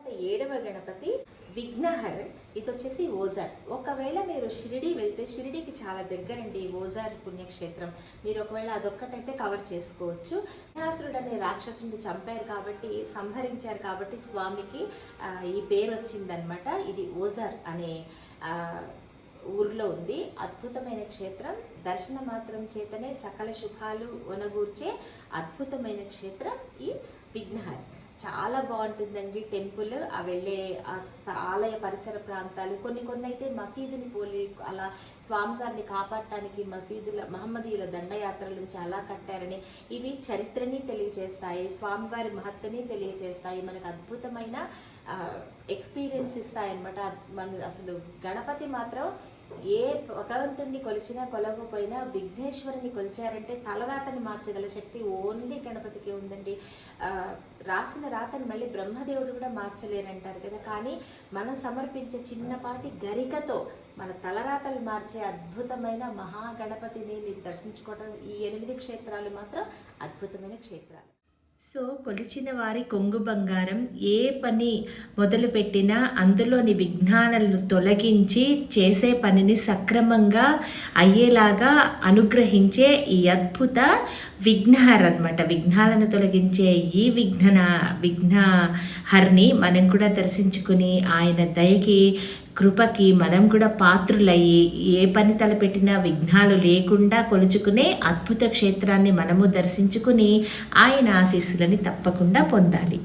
తర్వాత 7వ గణపతి విఘ్నహర్. ఇది వచ్చేసి ఓజార్. ఒకవేళ మీరు షిరిడి వెళ్తే, షిరిడికి చాలా దగ్గరండి ఓజార్ పుణ్యక్షేత్రం. మీరు ఒకవేళ అదొక్కటైతే కవర్ చేసుకోవచ్చు. విఘ్నాసురుడు అనే రాక్షసుని చంపారు కాబట్టి, సంహరించారు కాబట్టి స్వామికి ఈ పేరు వచ్చిందనమాట. ఇది ఓజార్ అనే ఊర్లో ఉంది. అద్భుతమైన క్షేత్రం. దర్శన మాత్రం చేతనే సకల శుభాలు ఒనగూర్చే అద్భుతమైన క్షేత్రం ఈ విఘ్నహర్. చాలా బాగుంటుందండి టెంపుల్. ఆ వెళ్ళే ఆలయ పరిసర ప్రాంతాలు కొన్ని అయితే మసీదుని పోలి అలా స్వామివారిని కాపాడటానికి మసీదుల మహమ్మదీయుల దండయాత్రలను చాలా కట్టారని, ఇవి చరిత్రని తెలియజేస్తాయి, స్వామివారి మహత్తుని తెలియజేస్తాయి, మనకు అద్భుతమైన ఎక్స్పీరియన్స్ ఇస్తాయన్నమాట. మన అసలు గణపతి మాత్రం ఏ భగవంతుడిని కొలిచినా కొలవకపోయినా విఘ్నేశ్వరుని కొలిచారంటే తలరాతని మార్చగల శక్తి ఓన్లీ గణపతికి ఉందండి. రాసిన రాతని మళ్ళీ బ్రహ్మదేవుడు కూడా మార్చలేరంటారు కదా. కానీ మనం సమర్పించే చిన్నపాటి గరికతో మన తలరాతలు మార్చే అద్భుతమైన మహాగణపతిని మీరు దర్శించుకోవడం, ఈ 8 క్షేత్రాలు మాత్రం అద్భుతమైన క్షేత్రాలు. సో కొలిచిన వారి కొంగు బంగారం. ఏ పని మొదలుపెట్టినా అందులోని విఘ్నాలను తొలగించి చేసే పనిని సక్రమంగా అయ్యేలాగా అనుగ్రహించే ఈ అద్భుత విఘ్నహర్ అన్నమాట. విఘ్నాలను తొలగించే ఈ విఘ్నహర్ని మనం కూడా దర్శించుకుని ఆయన దయకి కృపకి మనం కూడా పాత్రులయ్యి ఏ పని తలపెట్టినా విఘ్నాలు లేకుండా కొలుచుకునే అద్భుత క్షేత్రాన్ని మనము దర్శించుకుని ఆయన ఆశీస్సులని తప్పకుండా పొందాలి.